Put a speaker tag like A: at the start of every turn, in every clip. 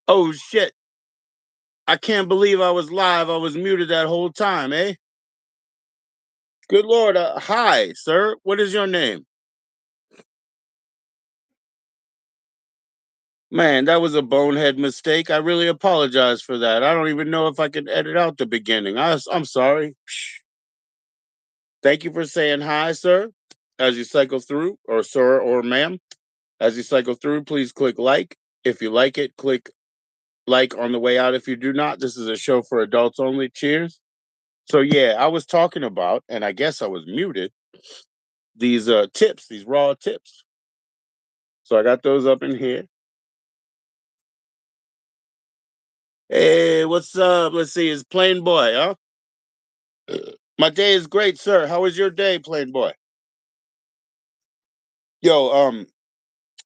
A: Oh shit. I can't believe I was live. I was muted that whole time, eh? Good Lord. Hi, sir. What is your name? Man, that was a bonehead mistake. I really apologize for that. I don't even know if I can edit out the beginning. I'm sorry. Thank you for saying hi, sir. As you cycle through, or sir or ma'am, as you cycle through, please click like. If you like it, click like on the way out. If you do not, this is a show for adults only. Cheers. So yeah, I was talking about, and I guess I was muted, these tips, these raw tips. So I got those up in here. Hey, what's up? Let's see, it's Plain Boy, huh? My day is great, sir. How was your day, Plain Boy? Yo,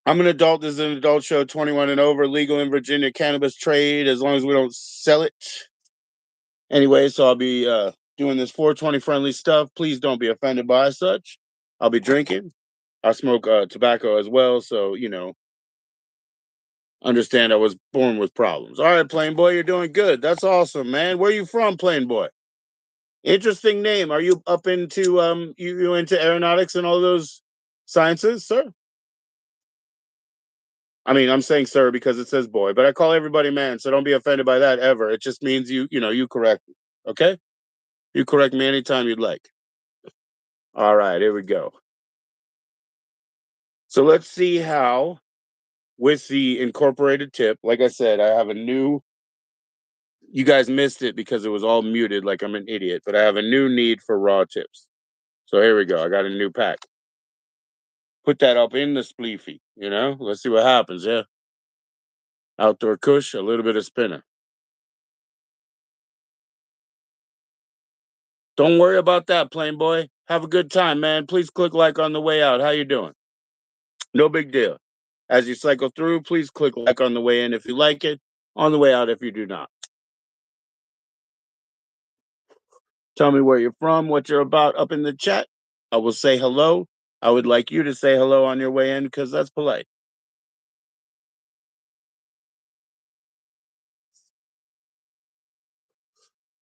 A: I'm an adult. This is an adult show, 21 and over, legal in Virginia, cannabis trade, as long as we don't sell it. Anyway, so I'll be doing this 420 friendly stuff. Please don't be offended by such. I'll be drinking. I smoke tobacco as well, so understand I was born with problems. All right, Plain Boy, you're doing good. That's awesome, man. Where are you from, Plain Boy? Interesting name. Are you up into you into aeronautics and all those sciences, sir? I mean, I'm saying sir because it says boy, but I call everybody man, so don't be offended by that ever. It just means you correct me. Okay? You correct me anytime you'd like. All right, here we go. So let's see how with the incorporated tip, like I said, I have a new you guys missed it because it was all muted like I'm an idiot, but I have a new need for raw tips. So here we go. I got a new pack. Put that up in the spleefy. Let's see what happens. Yeah. Outdoor kush, a little bit of spinner. Don't worry about that, Plain Boy. Have a good time, man. Please click like on the way out. How you doing? No big deal. As you cycle through, please click like on the way in if you like it. On the way out if you do not. Tell me where you're from, what you're about up in the chat. I will say hello. I would like you to say hello on your way in because that's polite.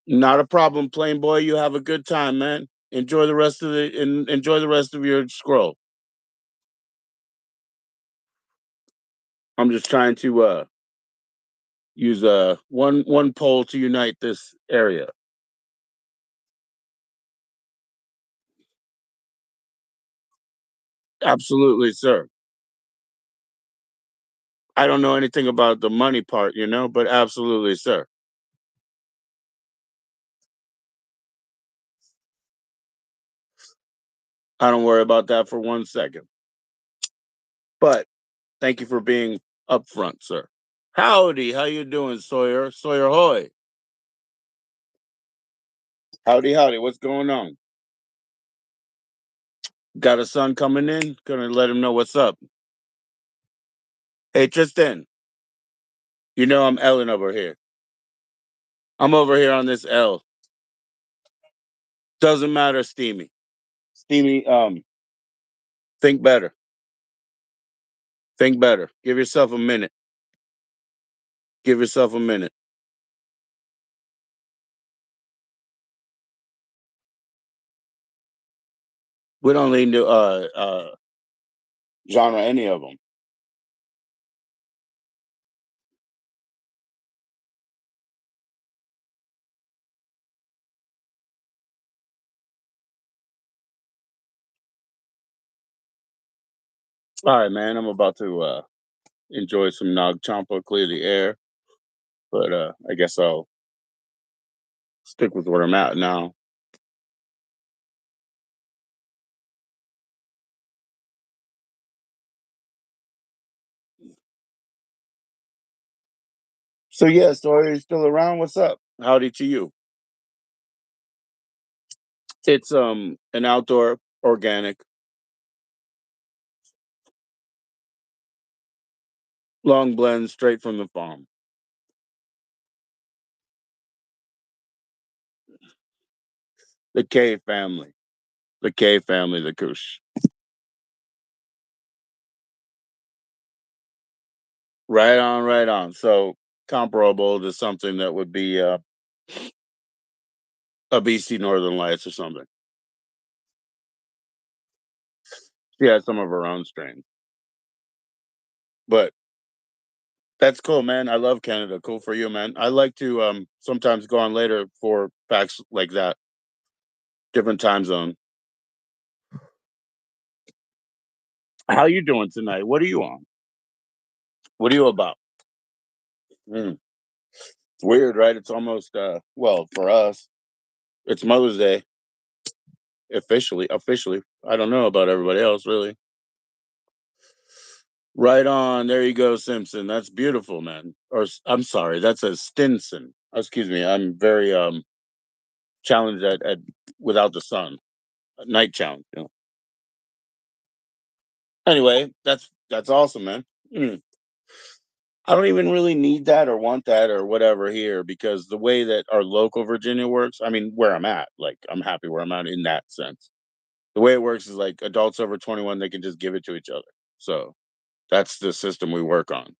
A: Not a problem, Plain Boy. You have a good time, man. Enjoy the rest of your scroll. I'm just trying to use one pole to unite this area. Absolutely, sir. I don't know anything about the money part, but absolutely, sir. I don't worry about that for 1 second. But thank you for being upfront, sir. Howdy, how you doing, Sawyer? Sawyer Hoy. Howdy, howdy. What's going on? Got a son coming in? Gonna let him know what's up. Hey, Tristan. I'm Ellen over here. I'm over here on this L. Doesn't matter, Steamy. Steamy, think better. Think better. Give yourself a minute. Give yourself a minute. We don't need to genre any of them. All right, man. I'm about to enjoy some Nog Champa, clear the air. But I guess I'll stick with where I'm at now. So yeah, so are you still around? What's up? Howdy to you. It's an outdoor organic long blend straight from the farm. The K family. The K family, the Kush. Right on, right on. So comparable to something that would be a BC Northern Lights or something. She has some of her own strains, but that's cool, man. I love Canada. Cool for you, man. I like to sometimes go on later for facts like that. Different time zone. How you doing tonight? What are you on? What are you about? Mm, it's weird, right? It's almost well for us. It's Mother's Day officially. Officially, I don't know about everybody else, really. Right on. There you go, Simpson. That's beautiful, man. I'm sorry, that's a Stinson. Excuse me. I'm very challenged at without the sun. Night challenge. Anyway, that's awesome, man. Mm. I don't even really need that or want that or whatever here because the way that our local Virginia works, I mean, where I'm at, like I'm happy where I'm at in that sense. The way it works is like adults over 21, they can just give it to each other. So that's the system we work on.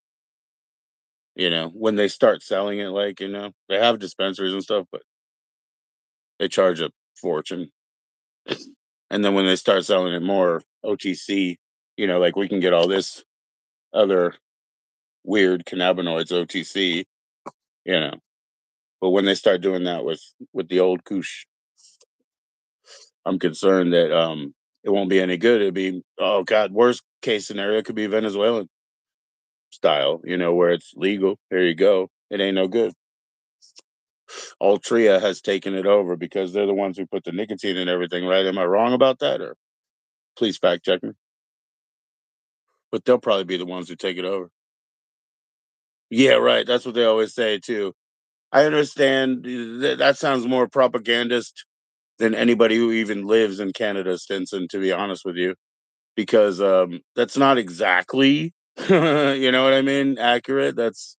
A: When they start selling it, like, they have dispensaries and stuff, but they charge a fortune. And then when they start selling it more OTC, like we can get all this other weird cannabinoids OTC, you know. But when they start doing that with the old Kush, I'm concerned that it won't be any good. It'd be, oh god, worst case scenario, it could be Venezuelan style, where it's legal. There you go. It ain't no good. Altria has taken it over because they're the ones who put the nicotine and everything, right? Am I wrong about that? Or please fact check me. But they'll probably be the ones who take it over. Yeah, right. That's what they always say too. I understand that sounds more propagandist than anybody who even lives in Canada, Stinson, to be honest with you, because that's not exactly, you know what I mean, accurate. That's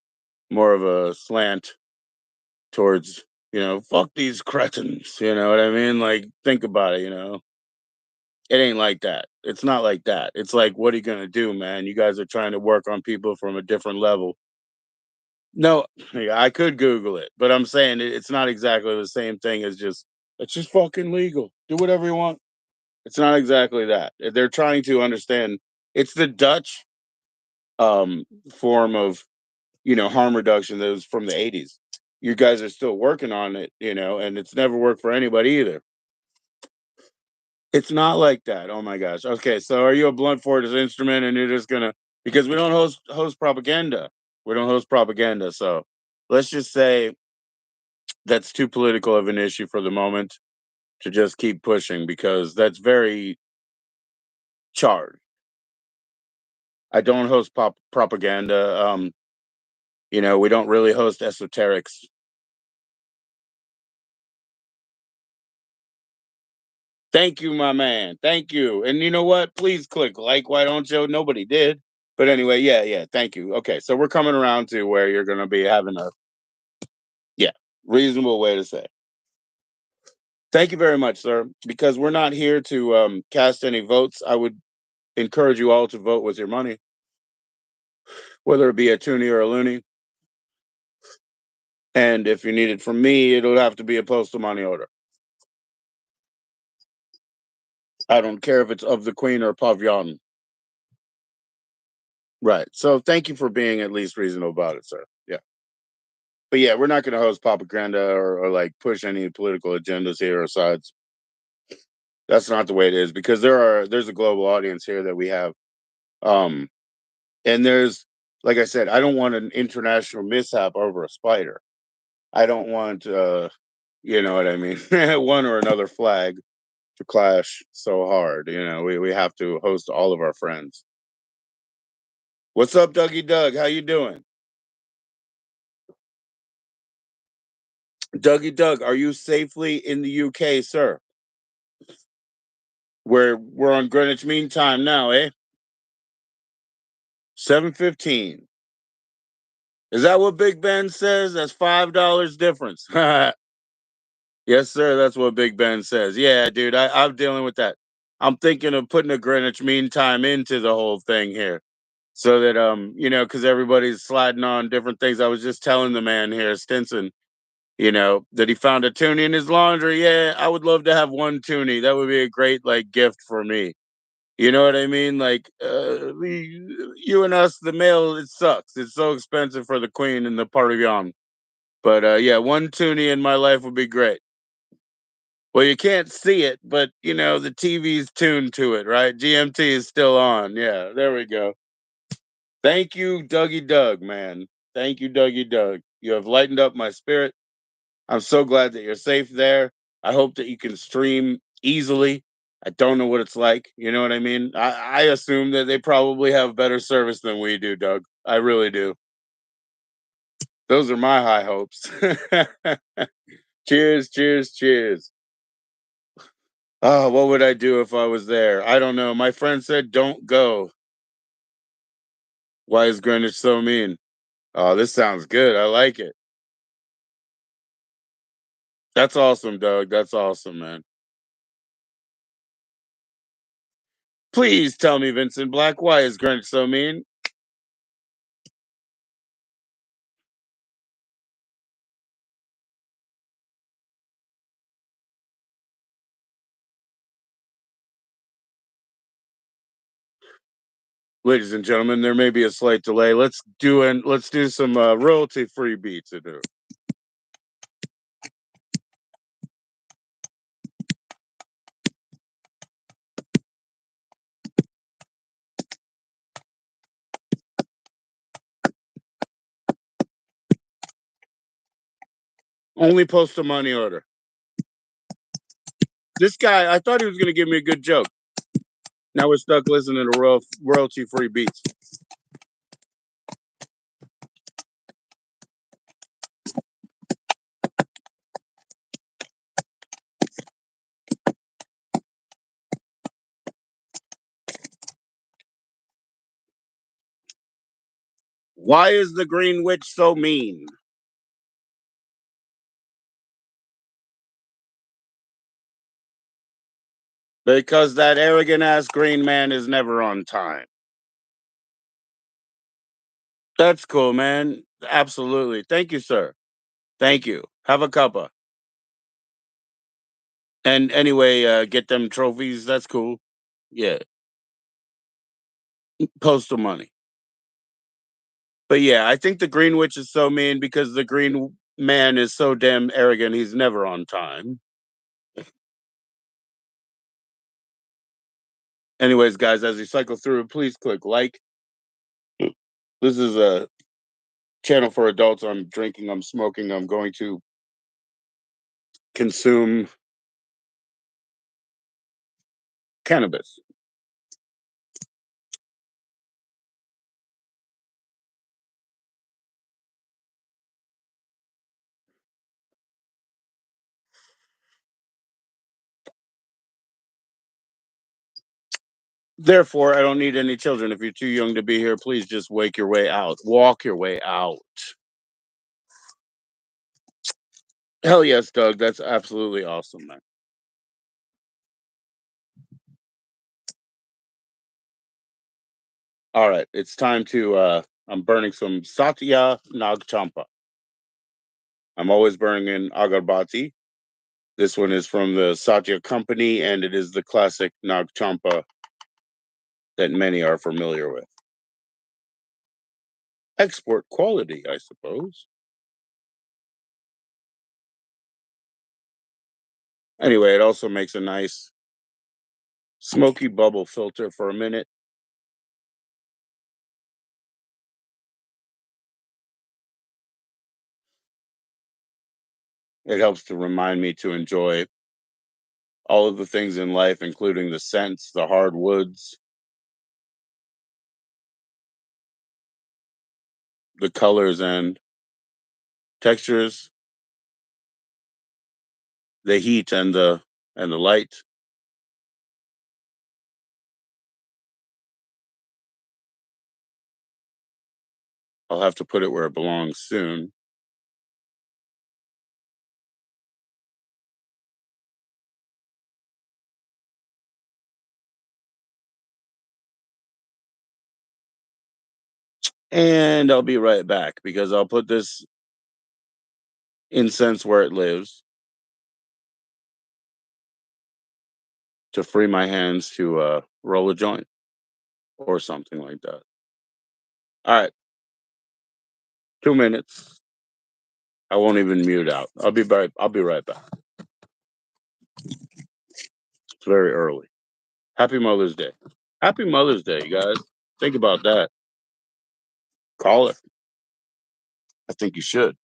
A: more of a slant towards, fuck these cretins. You know what I mean? Like, think about it. It ain't like that. It's not like that. It's like, what are you gonna do, man? You guys are trying to work on people from a different level. No, yeah, I could Google it, but I'm saying it's not exactly the same thing as just it's just fucking legal. Do whatever you want. It's not exactly that. They're trying to understand. It's the Dutch form of harm reduction that was from the 80s. You guys are still working on it, and it's never worked for anybody either. It's not like that. Oh my gosh. Okay, so are you a blunt force instrument and you're just gonna because we don't host propaganda. We don't host propaganda. So let's just say that's too political of an issue for the moment to just keep pushing because that's very charged. I don't host propaganda. We don't really host esoterics. Thank you, my man. Thank you. And you know what? Please click like. Why don't you? Nobody did. But anyway, yeah, yeah. Thank you. Okay, so we're coming around to where you're going to be having a yeah reasonable way to say. Thank you very much, sir. Because we're not here to cast any votes. I would encourage you all to vote with your money, whether it be a toonie or a loony. And if you need it from me, it'll have to be a postal money order. I don't care if it's of the Queen or Pavillon. Right. So thank you for being at least reasonable about it, sir. Yeah. But yeah, we're not going to host propaganda or like push any political agendas here or sides. That's not the way it is because there's a global audience here that we have. Um, and there's like I said, I don't want an international mishap over a spider. I don't want you know what I mean, one or another flag to clash so hard. We have to host all of our friends. What's up, Dougie Doug? How you doing? Dougie Doug, are you safely in the UK, sir? We're on Greenwich Mean Time now, eh? 7:15. Is that what Big Ben says? That's $5 difference. Yes, sir. That's what Big Ben says. Yeah, dude, I'm dealing with that. I'm thinking of putting a Greenwich Mean Time into the whole thing here. so that because everybody's sliding on different things. I was just telling the man here, Stinson, that he found a toonie in his laundry. Yeah, I would love to have one toonie. That would be a great like gift for me. You know what I mean? Like you and us, the male, it sucks. It's so expensive for the queen and the party. But yeah, one toonie in my life would be great. Well, you can't see it, but the TV's tuned to it, right? GMT is still on. Yeah, there we go. Thank you, Dougie Doug, man. Thank you, Dougie Doug. You have lightened up my spirit. I'm so glad that you're safe there. I hope that you can stream easily. I don't know what it's like. You know what I mean? I assume that they probably have better service than we do, Doug. I really do. Those are my high hopes. Cheers, cheers, cheers. Oh, what would I do if I was there? I don't know. My friend said, don't go. Why is Greenwich so mean? Oh, this sounds good. I like it. That's awesome, Doug. That's awesome, man. Please tell me, Vincent Black, why is Greenwich so mean? Ladies and gentlemen, there may be a slight delay. Let's do some royalty-free beats. To do. Only post a money order. This guy, I thought he was going to give me a good joke. Now we're stuck listening to royalty-free beats. Why is the Green Witch so mean? Because that arrogant ass green man is never on time. That's cool, man. Absolutely. Thank you, sir. Thank you. Have a cuppa. And anyway, get them trophies. That's cool. Yeah. Postal money. But yeah, I think the Green Witch is so mean because the Green Man is so damn arrogant. He's never on time. Anyways, guys, as you cycle through, please click like. This is a channel for adults. I'm drinking. I'm smoking. I'm going to consume cannabis. Therefore, I don't need any children. If you're too young to be here, please just wake your way out. Walk your way out. Hell yes, Doug. That's absolutely awesome, man. All right, it's time to. I'm burning some Satya Nagchampa. I'm always burning agarbati. This one is from the Satya Company, and it is the classic Nagchampa that many are familiar with. Export quality, I suppose. Anyway, it also makes a nice smoky bubble filter for a minute. It helps to remind me to enjoy all of the things in life, including the scents, the hardwoods, the colors and textures, the heat and the light. I'll have to put it where it belongs soon. And I'll be right back because I'll put this incense where it lives to free my hands to roll a joint or something like that. All right, 2 minutes. I won't even mute out. I'll be right back. It's very early. Happy Mother's Day. Happy Mother's Day, you guys. Think about that. Call it. I think you should.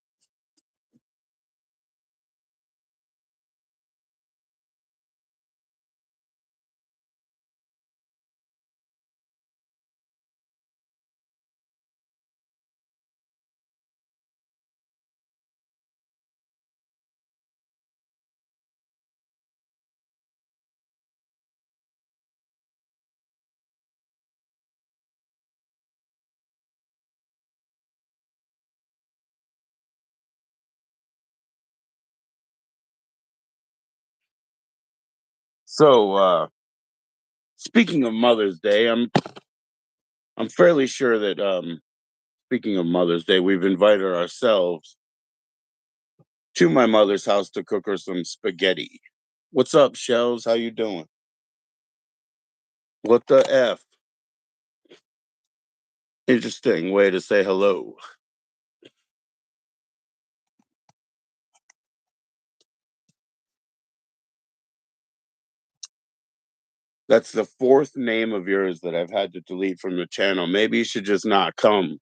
A: So, speaking of Mother's Day, I'm fairly sure that speaking of Mother's Day, we've invited ourselves to my mother's house to cook her some spaghetti. What's up, Shells? How you doing? What the F? Interesting way to say hello. That's the fourth name of yours that I've had to delete from the channel. Maybe you should just not come.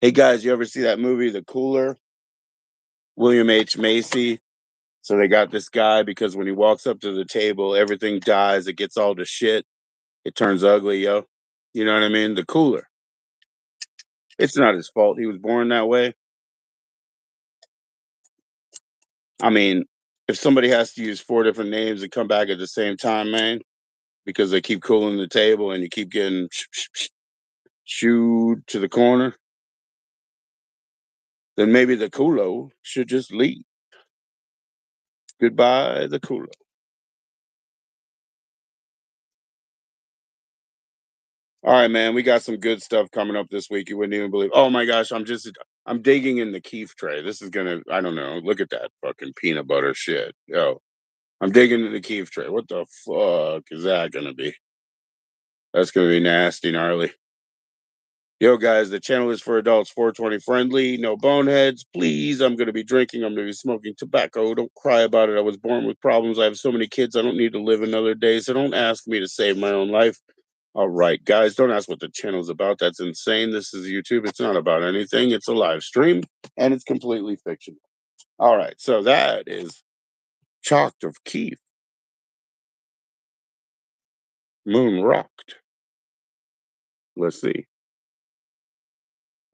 A: Hey guys, you ever see that movie, The Cooler? William H. Macy. So they got this guy because when he walks up to the table, everything dies. It gets all the shit. It turns ugly, yo. You know what I mean? The Cooler. It's not his fault. He was born that way. I mean, if somebody has to use four different names and come back at the same time, man, because they keep cooling the table and you keep getting shooed to the corner, then maybe the culo should just leave. Goodbye, the culo. All right, man, we got some good stuff coming up this week. You wouldn't even believe. Oh my gosh, I'm digging in the keef tray. This is gonna, I don't know. Look at that fucking peanut butter shit. Yo, I'm digging in the keef tray. What the fuck is that gonna be? That's gonna be nasty, gnarly. Yo, guys, the channel is for adults, 420 friendly, no boneheads. Please, I'm going to be drinking. I'm going to be smoking tobacco. Don't cry about it. I was born with problems. I have so many kids. I don't need to live another day. So don't ask me to save my own life. All right, guys, don't ask what the channel's about. That's insane. This is YouTube. It's not about anything. It's a live stream and it's completely fictional. All right, so that is Chalked of Keith, Moon Rocked. Let's see.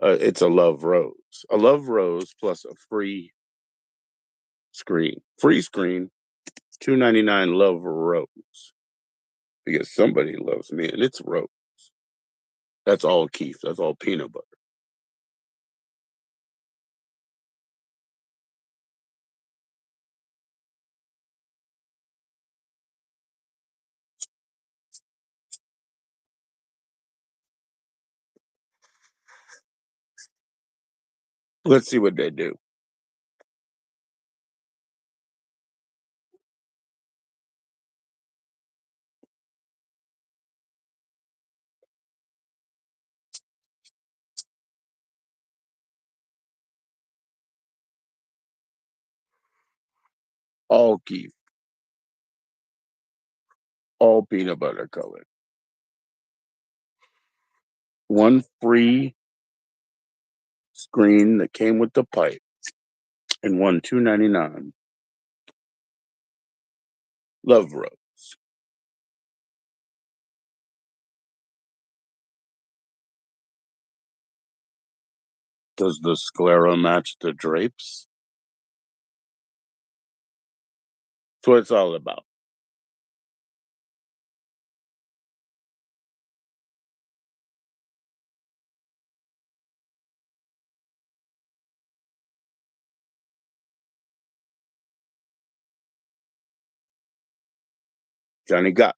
A: It's a love rose. A love rose plus a free screen. Free screen, $2.99 love rose. Because somebody loves me and it's rose. That's all Keith. That's all peanut butter. Let's see what they do. All Keith. All peanut butter color. One free screen that came with the pipe and one $2.99 love rose. Does the sclera match the drapes? That's what it's all about. Johnny Got.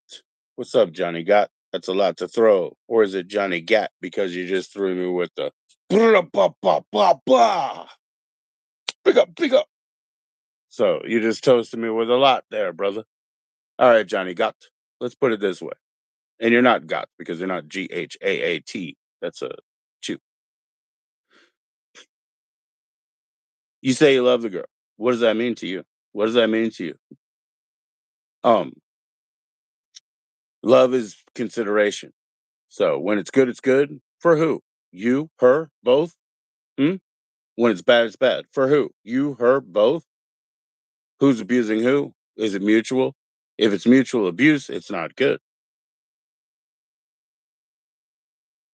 A: What's up, Johnny Got? That's a lot to throw. Or is it Johnny Gat because you just threw me with the blah, blah, blah, blah, blah. Big up, big up. So you just toasted me with a lot there, brother. All right, Johnny Gat. Let's put it this way. And you're not Gat because you're not Ghaat. That's a chew. You say you love the girl. What does that mean to you? What does that mean to you? Um, Love is consideration. So when it's good, it's good. For who? You, her, both? Hmm? When it's bad, it's bad. For who? You, her, both? Who's abusing who? Is it mutual? If it's mutual abuse, it's not good.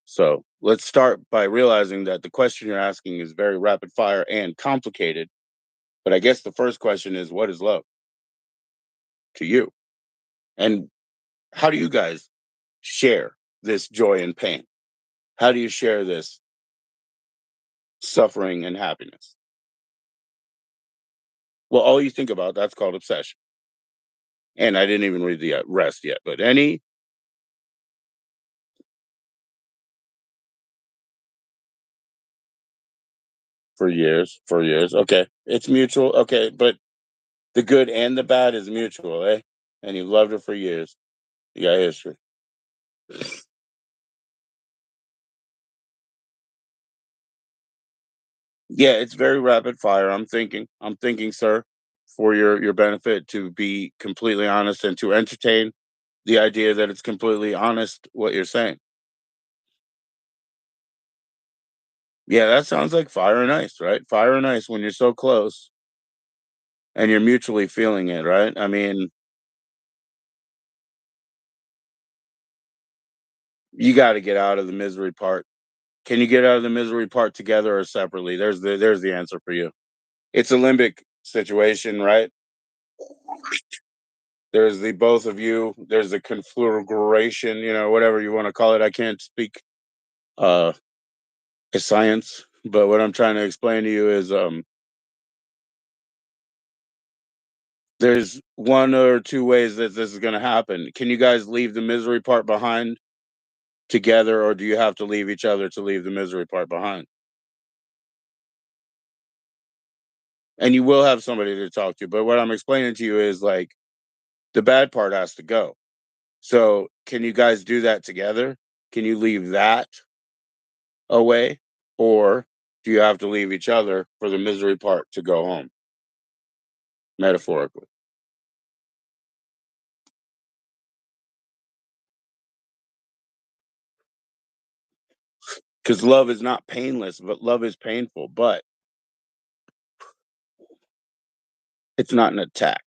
A: So let's start by realizing that the question you're asking is very rapid fire and complicated. But I guess the first question is, what is love to you? And how do you guys share this joy and pain? How do you share this suffering and happiness? Well, all you think about, that's called obsession. And I didn't even read the rest yet, but any for years. Okay. It's mutual. Okay. But the good and the bad is mutual, eh? And you loved her for years. You got history. Yeah, it's very rapid fire. I'm thinking, sir, for your benefit to be completely honest and to entertain the idea that it's completely honest what you're saying. Yeah, that sounds like fire and ice, right? Fire and ice when you're so close and you're mutually feeling it, right? I mean, you got to get out of the misery part. Can you get out of the misery part together or separately? There's the answer for you. It's a limbic situation, right? There's the both of you. There's the conflagration, whatever you want to call it. I can't speak uh science, but what I'm trying to explain to you is there's one or two ways that this is going to happen. Can you guys leave the misery part behind together, or do you have to leave each other to leave the misery part behind? And you will have somebody to talk to, but what I'm explaining to you is like the bad part has to go. So, can you guys do that together? Can you leave that away? Or do you have to leave each other for the misery part to go home, metaphorically? Because love is not painless, but love is painful, but it's not an attack.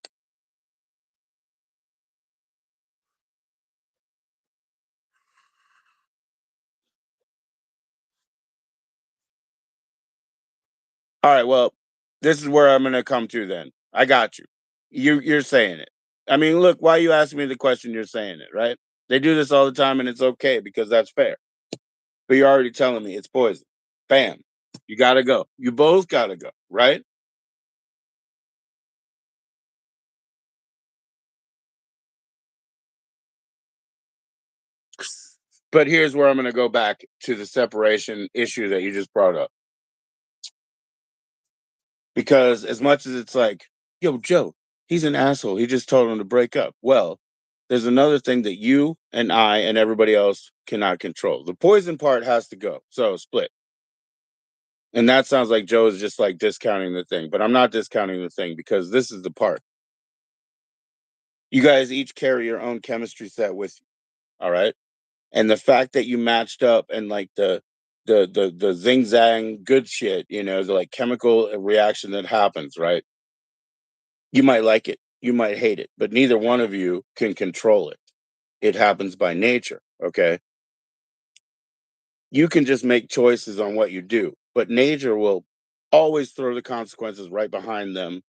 A: All right, well, this is where I'm going to come to then. I got you. You're saying it. I mean, look, why you asking me the question, you're saying it, right? They do this all the time and it's okay because that's fair. But you're already telling me it's poison. Bam. You got to go. You both got to go, right? But here's where I'm going to go back to the separation issue that you just brought up. Because as much as it's like, yo, Joe, he's an asshole. He just told him to break up. Well, there's another thing that you and I and everybody else cannot control. The poison part has to go. So split. And that sounds like Joe is just like discounting the thing, but I'm not discounting the thing because this is the part. You guys each carry your own chemistry set with you. All right. And the fact that you matched up and like the zing zang good shit, the like chemical reaction that happens, right? You might like it, you might hate it, but neither one of you can control it. It happens by nature, okay? You can just make choices on what you do, but nature will always throw the consequences right behind them,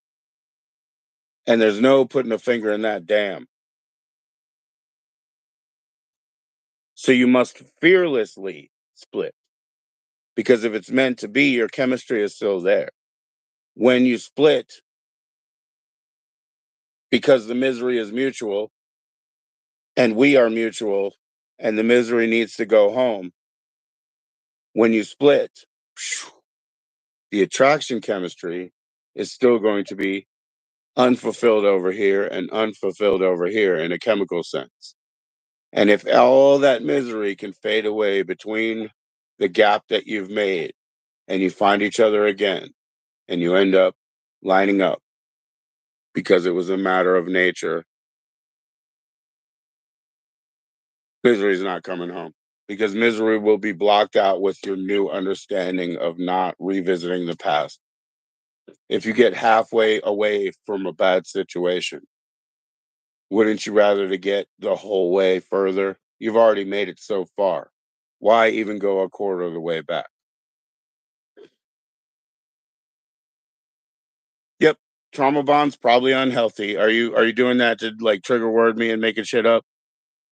A: and there's no putting a finger in that dam. So you must fearlessly split because if it's meant to be, your chemistry is still there. When you split, because the misery is mutual and we are mutual, and the misery needs to go home. When you split, the attraction chemistry is still going to be unfulfilled over here and unfulfilled over here in a chemical sense. And if all that misery can fade away between the gap that you've made and you find each other again and you end up lining up because it was a matter of nature, misery is not coming home because misery will be blocked out with your new understanding of not revisiting the past. If you get halfway away from a bad situation, wouldn't you rather to get the whole way further? You've already made it so far. Why even go a quarter of the way back? Yep. Trauma bond's probably unhealthy. Are you doing that to like trigger word me and making shit up?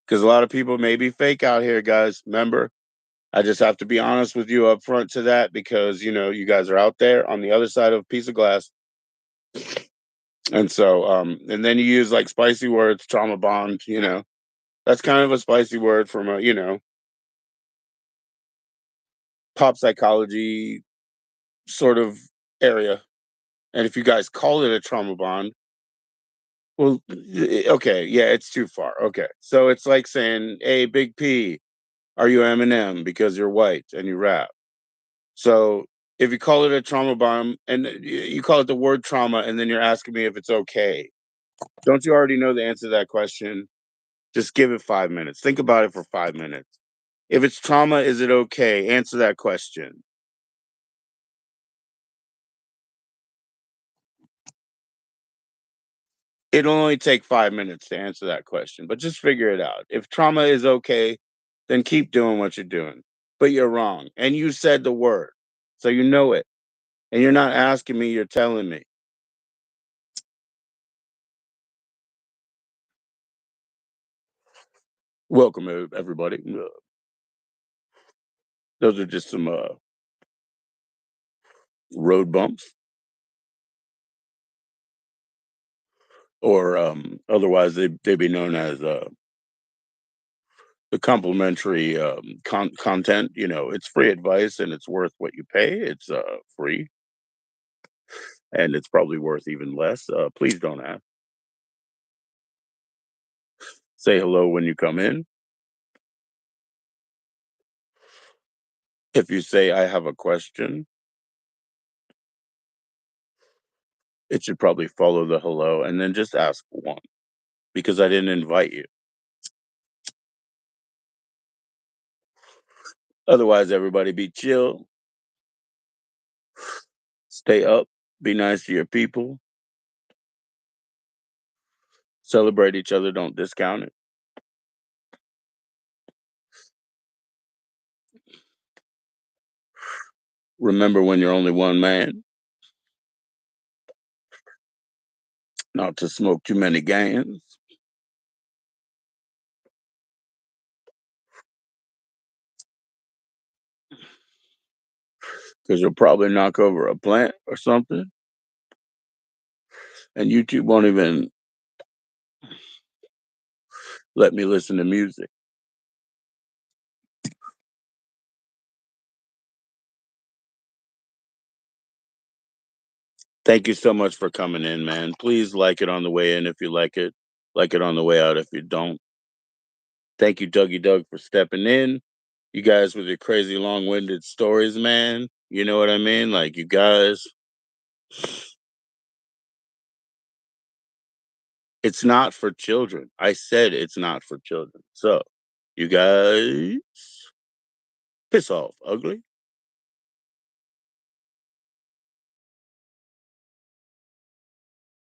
A: Because a lot of people may be fake out here, guys. Remember, I just have to be honest with you up front to that because you guys are out there on the other side of a piece of glass. And so and then you use like spicy words, trauma bond. That's kind of a spicy word from a pop psychology sort of area. And if you guys call it a trauma bond, well, okay, yeah, it's too far. Okay. So it's like saying, "Hey, Big P, are you Eminem because you're white and you rap?" So if you call it a trauma bomb and you call it the word trauma and then you're asking me if it's okay, don't you already know the answer to that question? Just give it 5 minutes. Think about it for 5 minutes. If it's trauma, is it okay? Answer that question. It'll only take 5 minutes to answer that question, but just figure it out. If trauma is okay, then keep doing what you're doing. But you're wrong. And you said the word. So you know it. And you're not asking me, you're telling me. Welcome, everybody. Those are just some road bumps, or otherwise they be known as the complimentary content. It's free advice and it's worth what you pay. It's free and it's probably worth even less. Please don't ask. Say hello when you come in. If you say, "I have a question," it should probably follow the hello and then just ask one because I didn't invite you. Otherwise, everybody be chill, stay up, be nice to your people, celebrate each other, don't discount it. Remember when you're only one man, not to smoke too many gans because you'll probably knock over a plant or something, and YouTube won't even let me listen to music. Thank you so much for coming in, man. Please like it on the way in if you like it on the way out if you don't. Thank you, Dougie Doug, for stepping in. You guys with your crazy long-winded stories, man. You know what I mean? Like you guys, it's not for children. I said it's not for children. So you guys piss off, ugly.